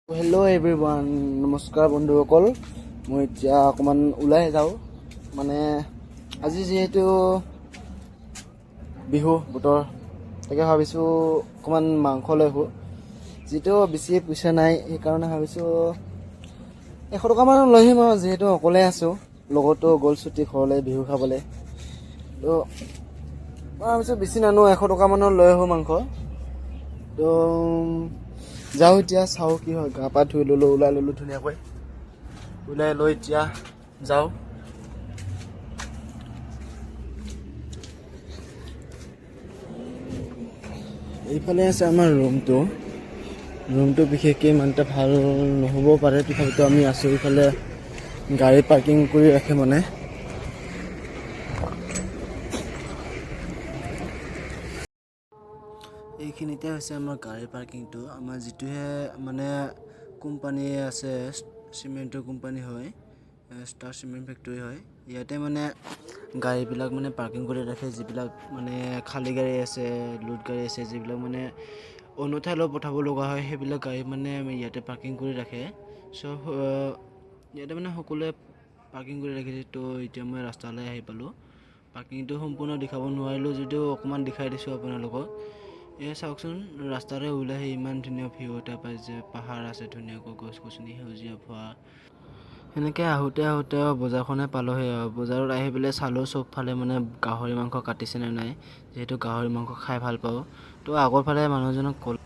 Hello' everyone, নমস্কাৰ বন্ধুসকল। মই এতিয়া অকণমান ওলাই যাওঁ, মানে আজি যিহেতু বিহু বতৰ, তাকে ভাবিছোঁ অকণমান মাংস লৈ আহোঁ। যিটো বেছি পইচা নাই, সেইকাৰণে ভাবিছোঁ 100 টকামান লৈ আহিম আৰু, যিহেতু অকলে আছোঁ। লগতো গ'ল ছুটি ঘৰলৈ বিহু খাবলৈ। তো মই ভাবিছোঁ বেছি নানো, 100 টকামানৰ লৈ আহোঁ মাংস। তো যাওঁ এতিয়া, চাওঁ কি হয়। গা পা ধুই ল'লোঁ, ওলাই ল'লোঁ ধুনীয়াকৈ। ওলাই লৈ এতিয়া যাওঁ। এইফালে আছে আমাৰ ৰুমটো বিশেষকৈ ইমান এটা ভাল নহ'বও পাৰে, তথাপিতো আমি আছোঁ। এইফালে গাড়ী পাৰ্কিং কৰি ৰাখে মানে। এইখিনিতে হৈছে আমাৰ গাড়ী পাৰ্কিংটো। আমাৰ যিটোহে মানে কোম্পানী আছে, চিমেণ্টৰ কোম্পানী হয়, ষ্টাৰ চিমেণ্ট ফেক্টৰী হয়। ইয়াতে মানে গাড়ীবিলাক মানে পাৰ্কিং কৰি ৰাখে, যিবিলাক মানে খালী গাড়ী আছে, লোড গাড়ী আছে, যিবিলাক মানে অন্য ঠাইলৈ পঠাব লগা হয়, সেইবিলাক গাড়ী মানে ইয়াতে পাৰ্কিং কৰি ৰাখে। চব ইয়াতে মানে সকলোৱে পাৰ্কিং কৰি ৰাখিছে। তো এতিয়া মই ৰাস্তালৈ আহি পালোঁ। পাৰ্কিংটো সম্পূৰ্ণ দেখাব নোৱাৰিলোঁ, যদিও অকণমান দেখাই দিছোঁ আপোনালোকক। এয়া চাওকচোন, ৰাস্তাৰে ওলাই আহি ইমান ধুনীয়া ভিউ এটা পায় যে, পাহাৰ আছে ধুনীয়াকৈ, গছ গছনি সেউজীয়া ভৰা। সেনেকৈ আহোঁতে বজাৰখনে পালোঁহি আৰু। বজাৰত আহি পেলাই চালোঁ চবফালে মানে গাহৰি মাংস কাটিছেনে নাই, যিহেতু গাহৰি মাংস খাই ভাল পাওঁ। তো আগৰ ফালে মানুহজনক ক'ল,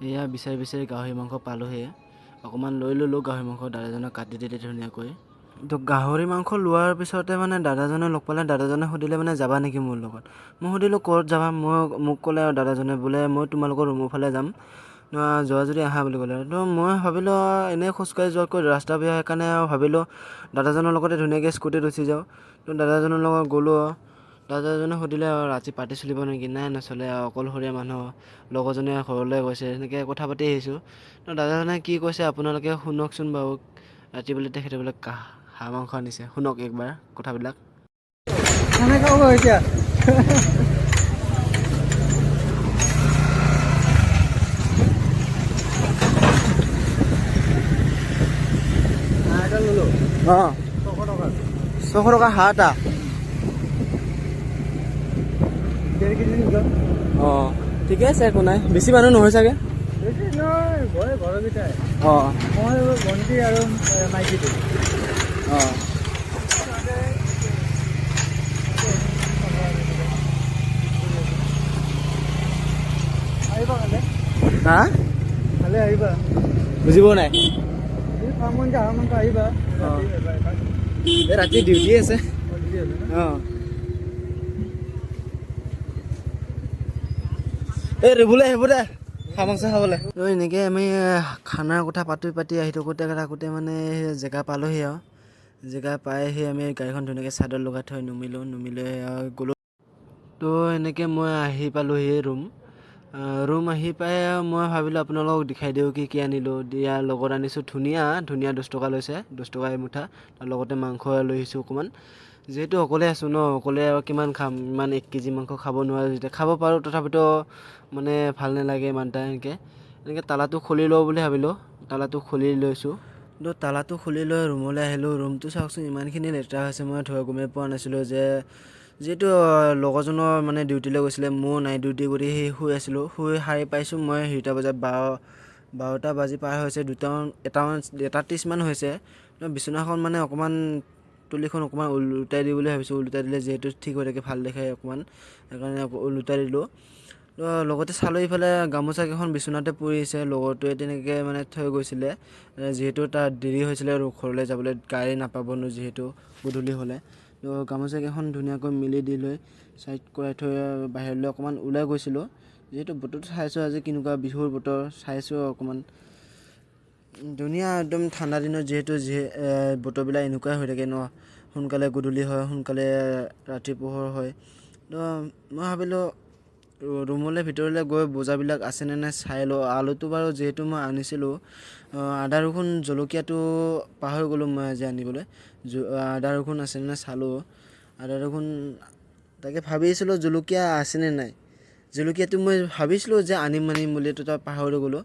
এয়া বিচাৰি গাহৰি মাংস পালোঁহি। অকণমান লৈ ল'লোঁ গাহৰি মাংস, দাদাজনক কাটি দিলে ধুনীয়াকৈ। তো গাহৰি মাংস লোৱাৰ পিছতে মানে দাদাজনে লগ পালে। দাদাজনে সুধিলে মানে যাবা নেকি মোৰ লগত। মই সুধিলোঁ ক'ত যাবা। মোক ক'লে আৰু দাদাজনে, বোলে মই তোমালোকৰ ৰুমৰ ফালে যাম, যোৱা যদি আহা বুলি ক'লে। তো মই ভাবিলোঁ এনেই খোজকাঢ়ি যোৱাতকৈ ৰাস্তা বেয়া, সেইকাৰণে আৰু ভাবিলোঁ দাদাজনৰ লগতে ধুনীয়াকৈ স্কুটিত উঠি যাওঁ। তো দাদাজনৰ লগত গ'লোঁ। দাদাজনে সুধিলে আৰু ৰাতি পাৰ্টি চলিব নেকি। নাই, নচলে আৰু, অকলশৰীয়া মানুহ, লগৰজনে ঘৰলৈ গৈছে, সেনেকৈ কথা পাতি আহিছোঁ। তো দাদাজনে কি কৈছে আপোনালোকে শুনকচোন বাৰু। ৰাতি বোলে তেখেতে বোলে হাঁহ মাংস আনিছে। শুনক একবাৰ কথাবিলাক। খানা খাব এতিয়া। অঁ, 600 টকা হাঁহ এটা। অঁ, ঠিকে আছে, একো নাই। বেছি মানুহ নহয় চাগে। অঁ, মই ভণ্টি আৰু মাইকীটো। অঁ, আহিবা কাইলৈ। হা, কাইলৈ আহিবা। বুজি পোৱা নাই। আহিবা। ৰাতি ডিউটি আছে। অঁ, এই ৰেবুলে আহিব দে হাঁহ মাংস খাবলৈ। তো এনেকৈ আমি খানাৰ কথা পাতি আহি থাকোঁতে মানে জেগা পালোঁহি আৰু। জেগা পাই আহি আমি গাড়ীখন ধুনীয়াকৈ চাইডত লগাই থৈ নুমিলৈ গ'লোঁ। তো এনেকৈ মই আহি পালোঁহি ৰুম আহি পাই মই ভাবিলোঁ আপোনালোকক দেখাই দিওঁ কি আনিলোঁ। ইয়াৰ লগত আনিছোঁ ধুনীয়া 10 টকা লৈছে, 10 টকা এমুঠা। তাৰ লগতে মাংস লৈ আহিছোঁ অকণমান। যিহেতু অকলে আছোঁ ন, অকলে আৰু কিমান খাম, ইমান 1 কেজি মাংস খাব নোৱাৰোঁ। যেতিয়া খাব পাৰোঁ, তথাপিতো মানে ভাল নালাগে ইমান এটা। এনেকৈ তালাটো খুলি লওঁ বুলি ভাবিলোঁ, তালাটো খুলি লৈছোঁ। তো তালাটো খুলি লৈ ৰুমলৈ আহিলোঁ। ৰুমটো চাওকচোন, ইমানখিনি লেতেৰা হৈছে, মই গমেই পোৱা নাছিলোঁ। যিহেতু লগৰজনৰ মানে ডিউটিলৈ গৈছিলে, মোৰ নাইট ডিউটি কৰি শুই আছিলোঁ। শুই সাৰি পাইছোঁ মই 12টা বাজি পাৰ হৈছে, 1:30 মান হৈছে। বিচনাখন মানে অকণমান, তুলিখন অকণমান ওলোটাই দিওঁ বুলি ভাবিছোঁ। ওলোটাই দিলে যিহেতু ঠিক হৈ থাকে, ভাল দেখে অকণমান, সেইকাৰণে ওলোটাই দিলোঁ। তো লগতে চালোঁ ইফালে গামোচাকেইখন বিচনাতে পৰিছে। লগৰটোৱে তেনেকৈ মানে থৈ গৈছিলে, যিহেতু তাৰ দেৰি হৈছিলে আৰু ঘৰলৈ যাবলৈ, গাড়ী নাপাবনো যিহেতু গধূলি হ'লে। তো গামোচাকেইখন ধুনীয়াকৈ মেলি দি লৈ চাইড কৰাই থৈ বাহিৰলৈ অকণমান ওলাই গৈছিলোঁ। যিহেতু বতৰটো চাইছোঁ আজি কেনেকুৱা, বিহুৰ বতৰ চাইছোঁ অকণমান ধুনীয়া, একদম ঠাণ্ডা দিনত যিহেতু বতৰবিলাক এনেকুৱাই হৈ থাকে ন, সোনকালে গধূলি হয়, সোনকালে ৰাতি পোহৰ হয়। তো মই ভাবিলোঁ ৰুমলৈ ভিতৰলৈ গৈ বজাৰবিলাক আছেনে নাই চাই লওঁ। আলুটো বাৰু যিহেতু মই আনিছিলোঁ, আদা ৰচুন জলকীয়াটো পাহৰি গ'লোঁ মই আজি আনিবলৈ। আদা ৰচুন আছেনে নাই চালোঁ। আদা ৰচুন তাকে ভাবিছিলোঁ, জলকীয়া আছেনে নাই। জলকীয়াটো মই ভাবিছিলোঁ যে আনিম বুলি, তো পাহৰি গ'লোঁ।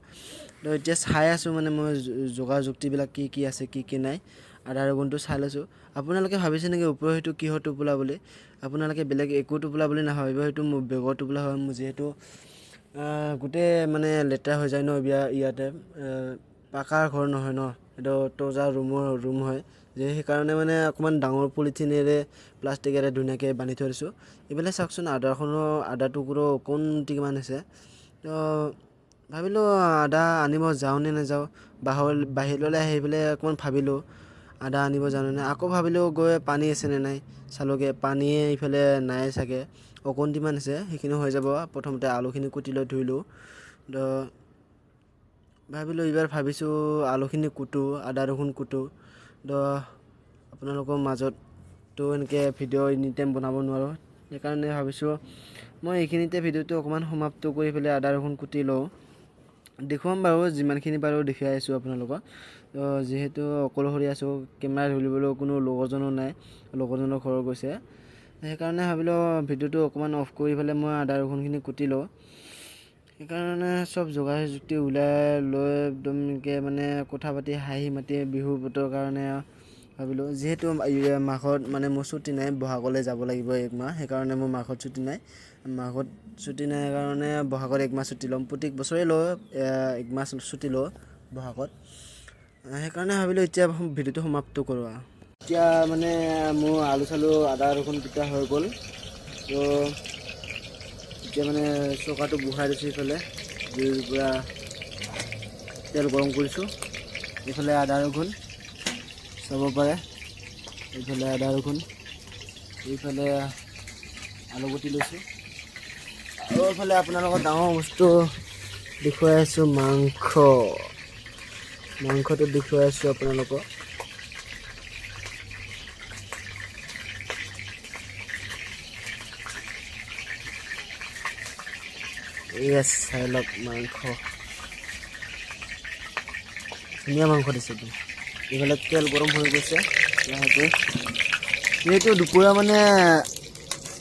তো এতিয়া চাই আছোঁ মানে মই যোগাৰ যুক্তিবিলাক কি কি আছে কি কি নাই আদা ৰগুনটো চাই লৈছোঁ। আপোনালোকে ভাবিছে নেকি ওপৰৰ সেইটো কিহৰ টোপোলা বুলি? আপোনালোকে বেলেগ একো টোপোলা বুলি নাভাবিব, সেইটো মোৰ বেগৰ টোপোলা হয়। মোৰ যিহেতু গোটেই মানে লেতেৰা হৈ যায় ন ইয়াতে, পাকাৰ ঘৰ নহয় ন, সেইটো তজা ৰুম হয় যে, সেইকাৰণে মানে অকণমান ডাঙৰ পলিথিনেৰে প্লাষ্টিকেৰে ধুনীয়াকৈ বান্ধি থৈ দিছোঁ। এইফালে চাওকচোন আদা টুকুৰো অকণমান হৈছে। তো ভাবিলোঁ আদা আনিব যাওঁ নে নাযাওঁ, বাহিৰলৈ আহি পেলাই অকণমান ভাবিলোঁ আদা আনিব যাওঁ নে, আকৌ ভাবিলোঁ গৈ পানী আছেনে নাই চালোঁগৈ, পানীয়ে ইফালে নাই চাগে, অকণমান আছে, সেইখিনি হৈ যাব। প্ৰথমতে আলুখিনি কুটি লৈ ধুই লওঁ। তো ভাবিলোঁ ভাবিছোঁ আলুখিনি কুটোঁ, আদা ৰগুন কুটোঁ। তো আপোনালোকৰ মাজততো এনেকৈ ভিডিঅ' এনি টাইম বনাব নোৱাৰোঁ, সেইকাৰণে ভাবিছোঁ মই এইখিনিতে ভিডিঅ'টো অকণমান সমাপ্ত কৰি পেলাই আদা ৰগুন কুটি লওঁ। দেখুৱাম বাৰু, যিমানখিনি পাৰোঁ দেখুৱাই আছোঁ আপোনালোকক। তো যিহেতু অকলশৰীয়া আছোঁ, কেমেৰা ধৰিবলৈ কোনো লগৰজনো নাই, লগৰজনৰ ঘৰ গৈছে, সেইকাৰণে ভাবিলোঁ ভিডিঅ'টো অকণমান অফ কৰি পেলাই মই আদা ৰগুনখিনি কুটি লওঁ। সেইকাৰণে চব যোগাৰ যুক্তি ওলাই লৈ একদম এনেকৈ মানে কথা পাতি হাঁহি মাতি বিহু বতৰৰ কাৰণে ভাবিলোঁ, যিহেতু মাঘত মানে মোৰ ছুটি নাই, বহাগলৈ যাব লাগিব 1 মাহ, সেইকাৰণে মোৰ মাঘত ছুটি নাই। মাঘত ছুটি নাই কাৰণে বহাগত 1 মাহ ছুটি ল'ম, প্ৰত্যেক বছৰে লওঁ 1 মাহ ছুটি লওঁ বহাগত। সেইকাৰণে ভাবিলোঁ এতিয়া ভিডিঅ'টো সমাপ্ত কৰোঁ। এতিয়া মানে মোৰ আলু চালু আদা ৰগুন পিঠা হৈ গ'ল। তো এতিয়া মানে চৌকাটো বহাই দিছোঁ, ইফালে জুইৰ পৰা তেল গৰম কৰিছোঁ, এইফালে আদা ৰগুন চাব পাৰে, এইফালে আদা ৰগুন, এইফালে আলু কুটি লৈছোঁ, আৰু এইফালে আপোনালোকৰ ডাঙৰ বস্তু দেখুৱাই আছোঁ, মাংসটো দেখুৱাই আছোঁ আপোনালোকক। চাই লওক মাংস, ধুনীয়া মাংস দিছে। এইফালে তেল গৰম হৈ গৈছে লাহেকৈ। যিহেতু দুপৰীয়া মানে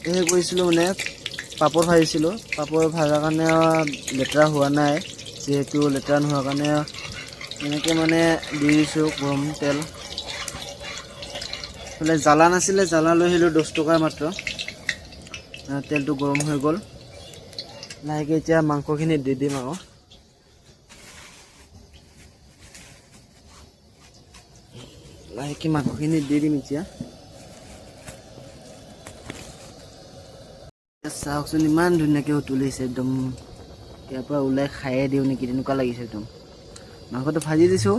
সেই কৰিছিলোঁ, মানে পাপৰ ভাজিছিলোঁ, পাপৰ ভজাৰ কাৰণে লেতেৰা হোৱা নাই, যিহেতু লেতেৰা নোহোৱাৰ কাৰণে এনেকৈ মানে দি দিছোঁ গৰম তেল। এইফালে জ্বালা নাছিলে, জ্বালা লৈ আহিলোঁ 10 টকাৰ মাত্ৰ। তেলটো গৰম হৈ গ'ল, লাহেকৈ এতিয়া মাংসখিনি দি দিম আৰু। লাহেকৈ মাংসখিনি দি দিম এতিয়া। চাওকচোন ইমান ধুনীয়াকৈ উতলিছে, একদম ইয়াৰ পৰা ওলাই খায়ে দিওঁ নেকি তেনেকুৱা লাগিছে একদম। মাংসটো ভাজি দিছোঁ,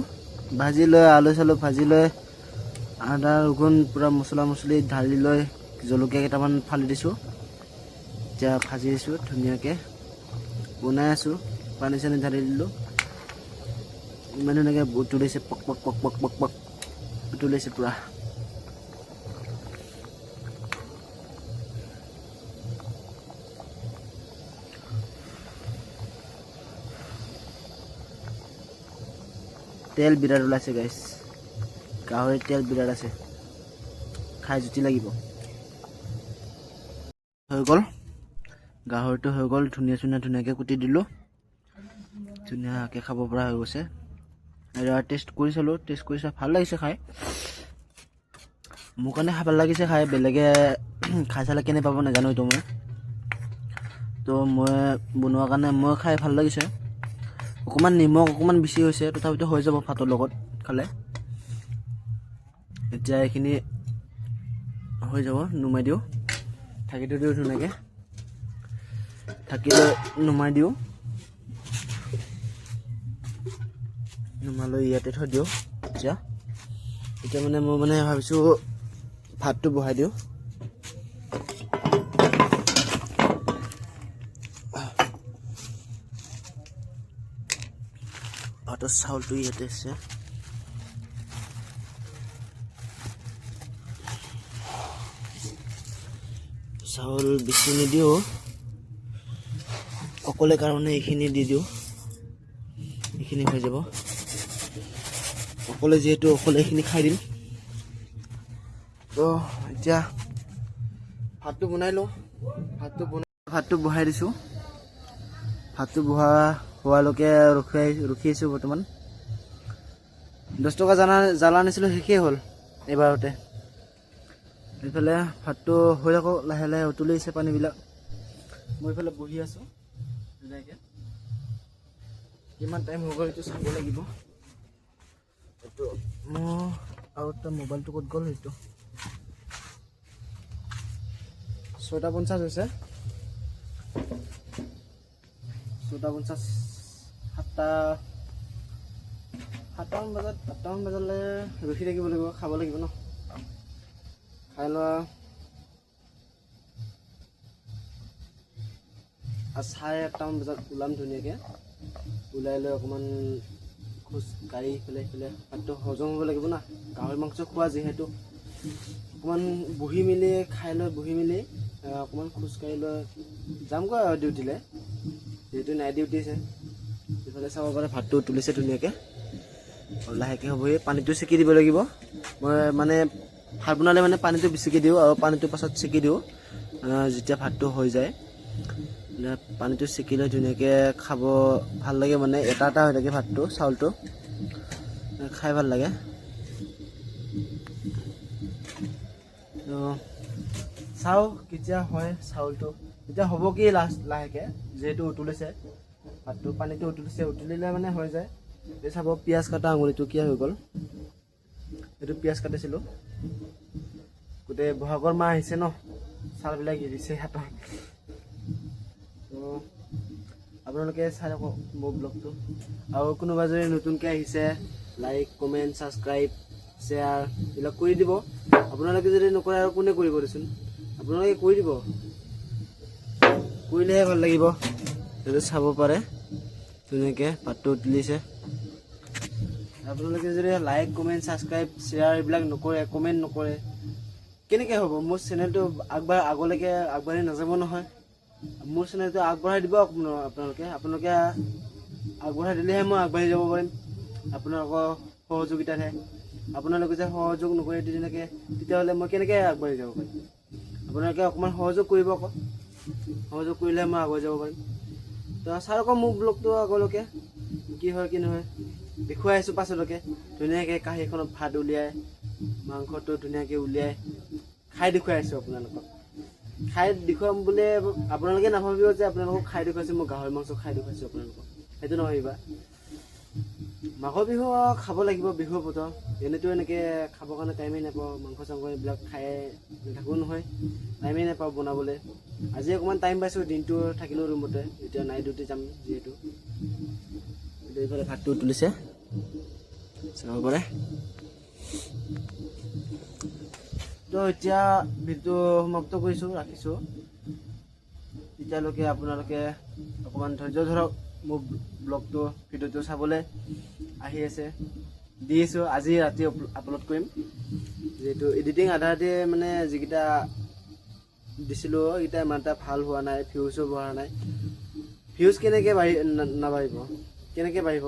ভাজি লৈ আলু চালু ভাজি লৈ আদা ৰগুন পূৰা মছলা মছলি ঢালি লৈ জলকীয়া কেইটামান ফালি দিছোঁ। এতিয়া ভাজি দিছোঁ ধুনীয়াকৈ, বনাই আছোঁ, পানী চানী ঢালি দিলোঁ। ইমান ধুনীয়াকৈ উতলিছে, পক পক পক পক পক পক উতলিছে পূৰা। তেল বিৰাট ওলাইছে গাইছ, গাহৰিৰ তেল বিৰাট আছে, খাই জুতি লাগিব। হৈ গ'ল গাহৰিটো, হৈ গ'ল, ধুনীয়াকৈ কুটি দিলোঁ, ধুনীয়াকৈ খাব পৰা হৈ গৈছে। আৰু টেষ্ট কৰি চালোঁ, ভাল লাগিছে খাই, মোৰ কাৰণে ভাল লাগিছে খাই, বেলেগে খাই চালে কেনে পাব নাজানো এইটো মই। তো মই বনোৱাৰ কাৰণে মই খাই ভাল লাগিছে। অকণমান নিমখ অকণমান বেছি হৈছে, তথাপিতো হৈ যাব ভাতৰ লগত খালে। এতিয়া এইখিনি হৈ যাব, নুমাই দিওঁ, ঢাকি থৈ দিওঁ ধুনীয়াকৈ, ঢাকি লৈ নুমাই দিওঁ, নুমালৈ ইয়াতে থৈ দিওঁ। এতিয়া মানে মই মানে ভাবিছোঁ ভাতটো বহাই দিওঁ। ভাতৰ চাউলটো ইয়াতে আছে, চাউল বেছি নিদিওঁ, অকলে কাৰণে এইখিনি দি দিওঁ, এইখিনি হৈ যাব। অকলে যিহেতু অকলে এইখিনি খাই দিম। তো এতিয়া ভাতটো বনাই লওঁ, ভাতটো বহাই দিছোঁ, ভাতটো বহা হোৱালৈকে ৰখি আছোঁ বৰ্তমান। 10 টকা জ্বালা আনিছিলোঁ, শেষেই হ'ল এবাৰতে। এইফালে ভাতটো হৈ থাকক, লাহে লাহে উতলিছে পানীবিলাক। মই এইফালে বহি আছোঁ ধুনীয়াকৈ। কিমান টাইম হৈ গ'ল এইটো চাব লাগিব। এইটো মোৰ আৰু এটা মোবাইলটো ক'ত গ'ল, সেইটো 6:50 হৈছে। 6:50, 8টামান বজালৈ ৰখি থাকিব লাগিব, খাব লাগিব ন। খাই লোৱা আৰু 8:30 বজাত ওলাম ধুনীয়াকৈ। ওলাই লৈ অকণমান খোজ কাঢ়ি সিফালে ভাতটো হজম হ'ব লাগিব না। গাহৰি মাংস খোৱা যিহেতু অকণমান বহি মেলি খাই লৈ বহি মেলি অকণমান খোজকাঢ়ি লৈ যামগৈ আৰু ডিউটিলৈ, যিহেতু নাইট ডিউটি আছে। ইফালে চাব পাৰে ভাতটো তুলিছে ধুনীয়াকৈ, লাহেকৈ হ'বহি। পানীটো চেকি দিব লাগিব। মই মানে ভাত বনালে মানে পানীটো বেছিকৈ দিওঁ আৰু পানীটো পাছত চেকি দিওঁ যেতিয়া ভাতটো হৈ যায়। পানীটো চেকি লৈ ধুনীয়াকৈ খাব ভাল লাগে, মানে এটা হৈ থাকে ভাতটো, চাউলটো খাই ভাল লাগে। চাওঁ কেতিয়া হয় চাউলটো, এতিয়া হ'ব কি লাহেকৈ, যিহেতু উতলিছে ভাতটো, পানীটো উতলিলে মানে হৈ যায়। এই চাব পিঁয়াজ কাটা আঙুলিটো কি হৈ গ'ল, এইটো পিঁয়াজ কাটিছিলোঁ। গোটেই বহাগৰ মাহ আহিছে ন, ছালবিলাক এৰিছে হাতৰ। তো আপোনালোকে চাই থাকক মোৰ ব্লগটো। আৰু কোনোবা যদি নতুনকৈ আহিছে, লাইক কমেণ্ট ছাবস্ক্ৰাইব শ্বেয়াৰ এইবিলাক কৰি দিব। আপোনালোকে যদি নকৰে আৰু কোনে কৰিব দেচোন, আপোনালোকে কৰি দিব, কৰিলেহে ভাল লাগিব। সেইটো চাব পাৰে ধুনীয়াকৈ ভাতটো উতলিছে। আপোনালোকে যদি লাইক কমেণ্ট ছাবস্ক্ৰাইব শ্বেয়াৰ এইবিলাক নকৰে, কমেণ্ট নকৰে, কেনেকৈ হ'ব? মোৰ চেনেলটো আগলৈকে আগবাঢ়ি নাযাব নহয়। মোৰ চেনেলটো আগবঢ়াই দিব আপোনালোকে আগবঢ়াই দিলেহে মই আগবাঢ়ি যাব পাৰিম, আপোনালোকৰ সহযোগিতাতহে। আপোনালোকে যে সহযোগ নকৰে তেতিয়াহ'লে মই কেনেকৈ আগবাঢ়ি যাব পাৰিম? আপোনালোকে অকণমান সহযোগ কৰিব আকৌ, সহযোগ কৰিলেহে মই আগুৱাই যাব পাৰিম। তো চাই আকৌ মোৰ ব্লগটো আগলৈকে কি হয় কি নহয় দেখুৱাই আছোঁ। পাছলৈকে ধুনীয়াকৈ কাঁহীখনত ভাত উলিয়াই, মাংসটো ধুনীয়াকৈ উলিয়াই খাই দেখুৱাই আছোঁ আপোনালোকক। খাই দেখুৱাম বুলি আপোনালোকে নাভাবিব যে আপোনালোকক খাই দেখুৱাইছোঁ, মই গাহৰি মাংস খাই দেখুৱাইছোঁ আপোনালোকক, সেইটো নাভাবিবা। মাঘৰ বিহু খাব লাগিব, বিহুৰ বতৰ, এনেতো এনেকৈ খাবৰ কাৰণে টাইমেই নাপাওঁ। মাংস চাংস এইবিলাক খাই নাথাকোঁ নহয়, টাইমেই নাপাওঁ বনাবলৈ। আজি অকণমান টাইম পাইছোঁ, দিনটো থাকিলোঁ ৰুমতে, এতিয়া নাইট ডিউটি যাম যিহেতু। এইফালে ভাতটো তুলিছে চাব পাৰে। তো এতিয়া ভিডিঅ'টো সমাপ্ত কৰিছোঁ, ৰাখিছোঁ। তেতিয়ালৈকে আপোনালোকে অকণমান ধৈৰ্য ধৰক, মোৰ ব্লগটো ভিডিঅ'টো চাবলৈ আহি আছে, দি আছোঁ। আজি ৰাতি আপলোড কৰিম, যিহেতু এডিটিং আধা আধি মানে যিকেইটা দিছিলোঁ সেইকেইটা ইমান এটা ভাল হোৱা নাই, ভিউজো বঢ়া নাই। ভিউজ কেনেকৈ নাবাঢ়িব, কেনেকৈ বাঢ়িব?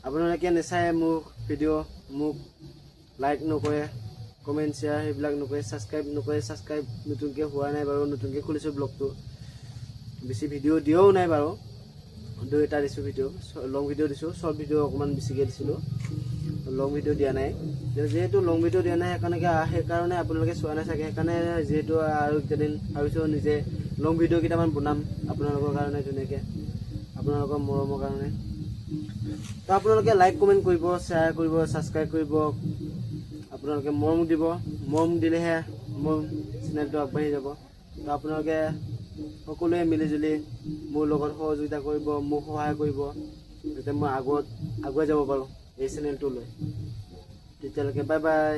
আপোনালোকে নেচায় মোৰ ভিডিঅ', মোক লাইক নকৰে, কমেণ্ট শ্বেয়াৰ সেইবিলাক নকৰে, ছাবস্ক্ৰাইব নকৰে। ছাবস্ক্ৰাইব নতুনকৈ হোৱা নাই বাৰু, নতুনকৈ খুলিছোঁ ব্লগটো, বেছি ভিডিঅ' দিয়াও নাই বাৰু, 2-এটা দিছোঁ ভিডিঅ', লং ভিডিঅ' দিছোঁ, শ্বৰ্ট ভিডিঅ' অকণমান বেছিকৈ দিছিলোঁ, লং ভিডিঅ' দিয়া নাই। যিহেতু লং ভিডিঅ' দিয়া নাই সেইকাৰণে আপোনালোকে চোৱা নাই চাগে। সেইকাৰণে যিহেতু আৰু কেইদিন ভাবিছোঁ নিজে লং ভিডিঅ' কেইটামান বনাম আপোনালোকৰ কাৰণে, ধুনীয়াকৈ আপোনালোকৰ মৰমৰ কাৰণে। তো আপোনালোকে লাইক কমেণ্ট কৰিব, শ্বেয়াৰ কৰিব, ছাবস্ক্ৰাইব কৰিব, আপোনালোকে মৰম দিব। মৰম দিলেহে মোৰ চেনেলটো আগবাঢ়ি যাব। তো আপোনালোকে সকলোৱে মিলিজুলি মোৰ লগত সহযোগিতা কৰিব, মোক সহায় কৰিব, যাতে মই আগুৱাই যাব পাৰোঁ এই চেনেলটো লৈ। তেতিয়ালৈকে বাই বাই।